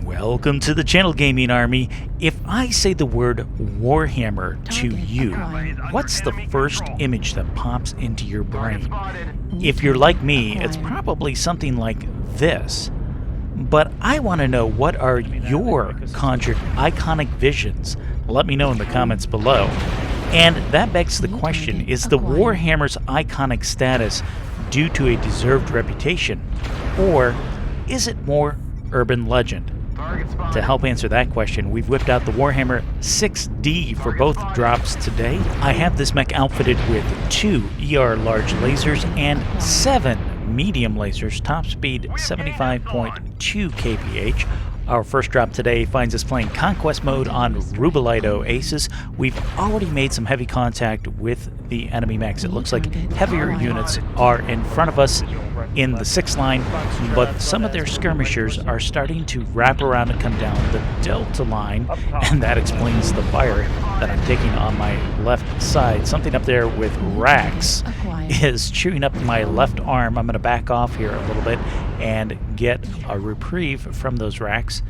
Welcome to the channel, Gaming Army. If I say the word Warhammer to you, what's the first image that pops into your brain? If you're like me, it's probably something like this. But I want to know, what are your conjured iconic visions? Let me know in the comments below. And that begs the question, is the Warhammer's iconic status due to a deserved reputation? Or is it more urban legend? To help answer that question, we've whipped out the Warhammer 6D for both drops today. I have this mech outfitted with 2 ER large lasers and 7 medium lasers, top speed 75.2 kph. Our first drop today finds us playing Conquest mode on Rubalito Aces. We've already made some heavy contact with the enemy mechs. It looks like heavier units are in front of us in the 6th line, but some of their skirmishers are starting to wrap around and come down the Delta line, and that explains the fire that I'm taking on my left side. Something up there with racks is chewing up my left arm. I'm going to back off here a little bit and get a reprieve from those racks.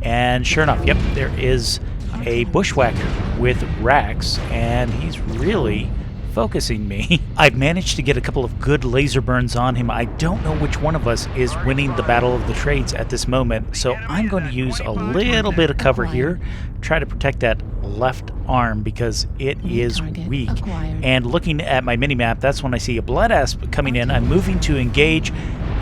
And sure enough, yep, there is a bushwhacker with racks, and he's really focusing me. I've managed to get a couple of good laser burns on him. I don't know which one of us is winning the battle of the trades at this moment, so I'm going to use a little bit of cover here, try to protect that left arm because it is weak. And looking at my mini-map, that's when I see a blood asp coming in. I'm moving to engage,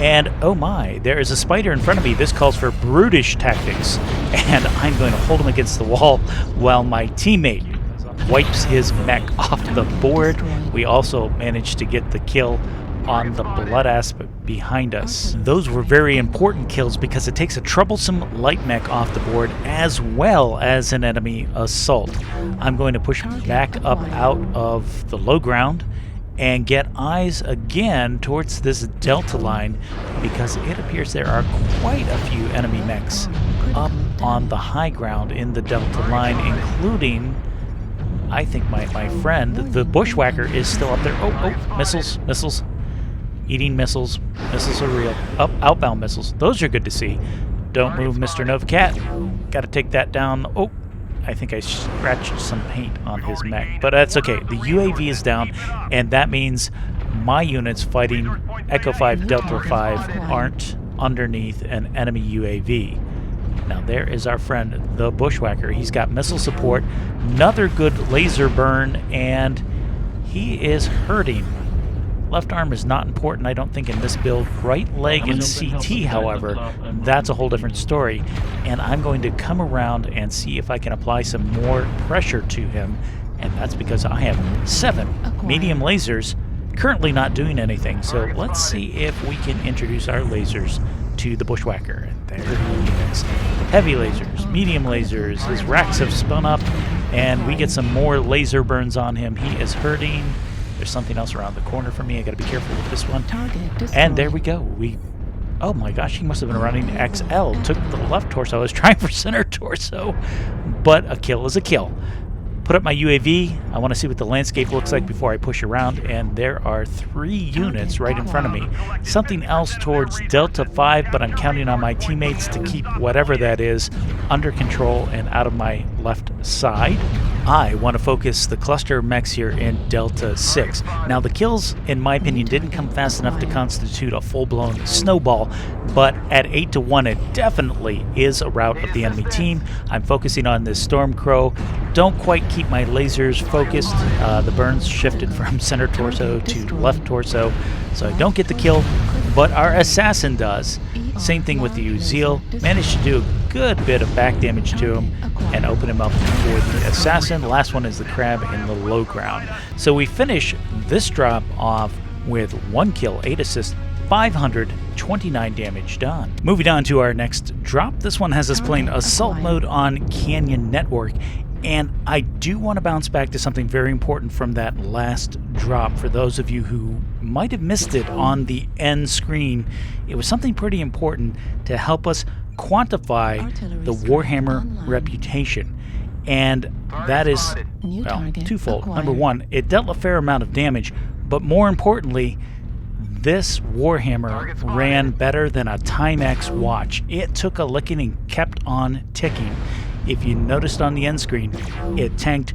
and oh my, there is a spider in front of me. This calls for brutish tactics, and I'm going to hold him against the wall while my teammate wipes his mech off the board. We also managed to get the kill on the blood asp behind us. Those were very important kills because it takes a troublesome light mech off the board as well as an enemy assault. I'm going to push back up out of the low ground and get eyes again towards this Delta line because it appears there are quite a few enemy mechs up on the high ground in the Delta line, including, I think, my friend, the bushwhacker, is still up there. Oh, missiles. Eating missiles. Missiles are real. Outbound missiles. Those are good to see. Don't move, Mr. Novacat. Got to take that down. Oh, I think I scratched some paint on his mech, but that's okay. The UAV is down, and that means my units fighting Echo 5, Delta 5 aren't underneath an enemy UAV. Now there is our friend, the bushwhacker. He's got missile support, another good laser burn, and he is hurting. Left arm is not important, I don't think, in this build. Right leg and CT, however, that's a whole different story. And I'm going to come around and see if I can apply some more pressure to him. And that's because I have 7 medium lasers currently not doing anything. So let's see if we can introduce our lasers to the bushwhacker. And there he is. Heavy lasers, medium lasers. His racks have spun up, and we get some more laser burns on him. He is hurting. There's something else around the corner for me. I gotta be careful with this one. And there we go. Oh my gosh, he must have been running XL. Took the left torso. I was trying for center torso, but a kill is a kill. Put up my UAV. I want to see what the landscape looks like before I push around, and there are 3 units right in front of me. Something else towards Delta 5, but I'm counting on my teammates to keep whatever that is under control and out of my left side. I want to focus the cluster mechs here in Delta 6. Now the kills, in my opinion, didn't come fast enough to constitute a full-blown snowball, but at 8-1 it definitely is a rout of the enemy team. I'm focusing on this Stormcrow. Don't quite keep my lasers focused. The burns shifted from center torso to left torso, so I don't get the kill, but our assassin does. Same thing with the Uziel. Managed to do a good bit of back damage to him and open him up for the assassin. The last one is the crab in the low ground. So we finish this drop off with 1 kill, 8 assists, 529 damage done. Moving on to our next drop. This one has us playing Assault Mode on Canyon Network. And I do want to bounce back to something very important from that last drop. For those of you who might have missed it on the end screen, it was something pretty important to help us quantify the Warhammer reputation. And that is, well, twofold. Number one, it dealt a fair amount of damage, but more importantly, This Warhammer ran better than a Timex watch. It took a licking and kept on ticking. If you noticed on the end screen, it tanked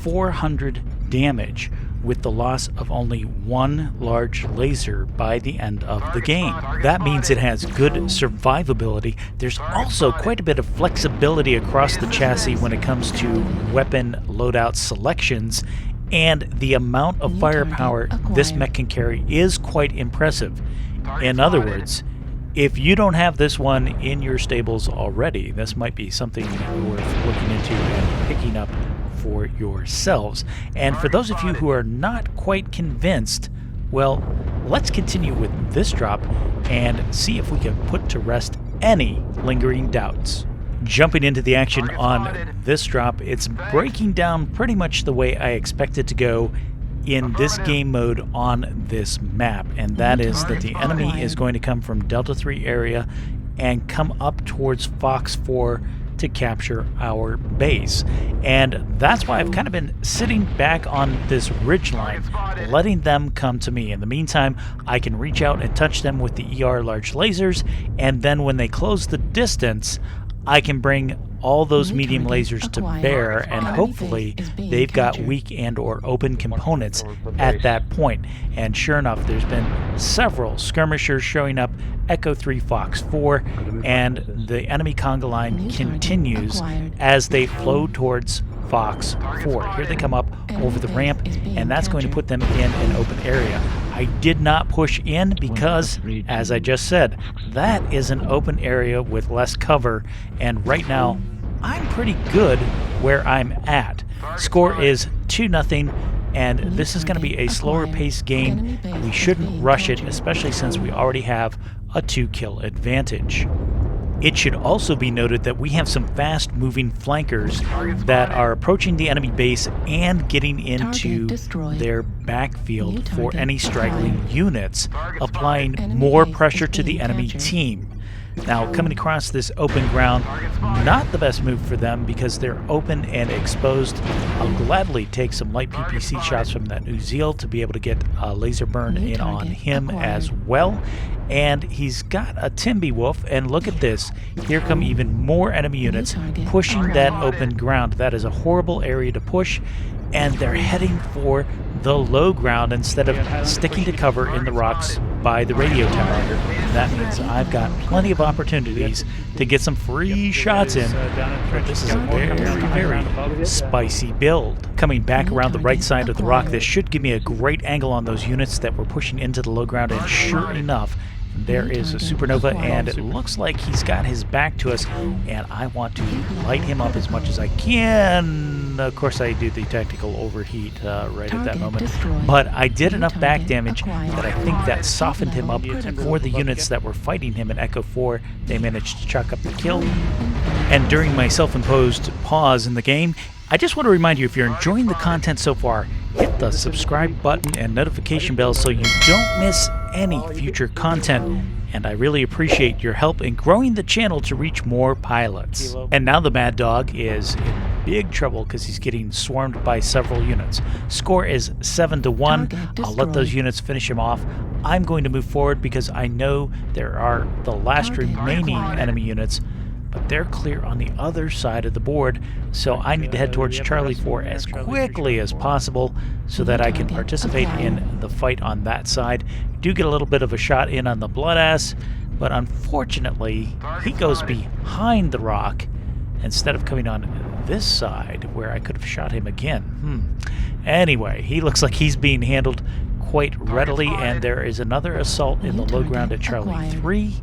400 damage with the loss of only one large laser by the end of the game. That means it has good survivability. There's also quite a bit of flexibility across the chassis when it comes to weapon loadout selections, and the amount of firepower this mech can carry is quite impressive. In other words, if you don't have this one in your stables already, this might be something worth looking into and picking up for yourselves. And for those of you who are not quite convinced, well, let's continue with this drop and see if we can put to rest any lingering doubts. Jumping into the action on this drop, it's breaking down pretty much the way I expect it to go in this game mode on this map, and that is that the enemy is going to come from Delta 3 area and come up towards Fox 4 to capture our base. And that's why I've kind of been sitting back on this ridgeline, letting them come to me. In the meantime, I can reach out and touch them with the ER large lasers, and then when they close the distance, I can bring all those medium lasers to bear, and hopefully they've got weak and or open components at that point. And sure enough, there's been several skirmishers showing up, Echo 3 Fox 4, and the enemy conga line continues as they flow towards Fox 4. Here they come up over the ramp, and that's going to put them in an open area. I did not push in because, as I just said, that is an open area with less cover, and right now I'm pretty good where I'm at. Score is 2-0, and this is going to be a slower paced game. We shouldn't rush it, especially since we already have a 2-kill advantage. It should also be noted that we have some fast-moving flankers that are approaching the enemy base and getting into their backfield for any straggling units, applying more pressure to the enemy team. Now, coming across this open ground, not the best move for them because they're open and exposed. I'll gladly take some light PPC shots from that Uziel to be able to get a laser burn in on him as well. And he's got a Timby Wolf, and look at this. Here come even more enemy units pushing that open ground. That is a horrible area to push, and they're heading for the low ground instead of sticking to cover in the rocks by the radio tower. That means I've got plenty of opportunities to get some free shots in. This is a very, very spicy build. Coming back around the right side of the rock, this should give me a great angle on those units that were pushing into the low ground, and sure enough, there is a supernova, and it looks like he's got his back to us, and I want to light him up as much as I can. Of course, I do the tactical overheat right at that moment, but I did enough back damage that I think that softened him up for the units that were fighting him in Echo 4. They managed to chalk up the kill. And during my self-imposed pause in the game, I just want to remind you, if you're enjoying the content so far, hit the subscribe button and notification bell so you don't miss any future content, and I really appreciate your help in growing the channel to reach more pilots. And now the Mad Dog is in big trouble because he's getting swarmed by several units. Score is 7-1. I'll let those units finish him off. I'm going to move forward because I know there are the last remaining enemy units, but they're clear on the other side of the board, so I need to head towards Charlie 4 as quickly as possible so that I can participate in the fight on that side. Do get a little bit of a shot in on the Bloodass, but unfortunately he goes behind the rock instead of coming on this side where I could have shot him again. Anyway, he looks like he's being handled quite readily, and there is another assault in the low ground at Charlie 3.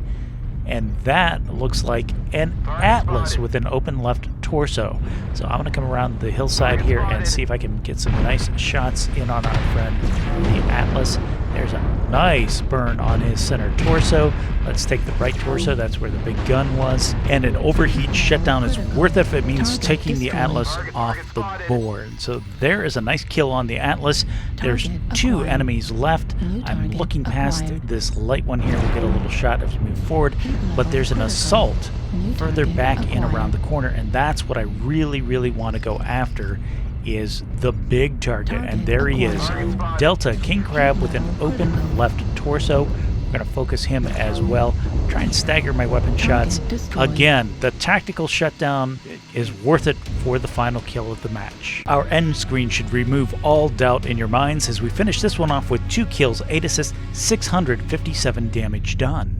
And that looks like an Atlas with an open left torso. So I'm going to come around the hillside here and see if I can get some nice shots in on our friend, the Atlas. There's a nice burn on his center torso. Let's take the right torso. That's where the big gun was. And an overheat shutdown is worth it if it means taking the Atlas off the board. So there is a nice kill on the Atlas. There's 2 enemies left. I'm looking past this light one here. We'll get a little shot as we move forward. But there's an assault further back in around the corner, and that's what I really, really want to go after, is the big target. And there he is, Delta King Crab with an open left torso. We're going to focus him as well. Try and stagger my weapon shots. Again, the tactical shutdown is worth it for the final kill of the match. Our end screen should remove all doubt in your minds as we finish this one off with 2 kills, 8 assists, 657 damage done.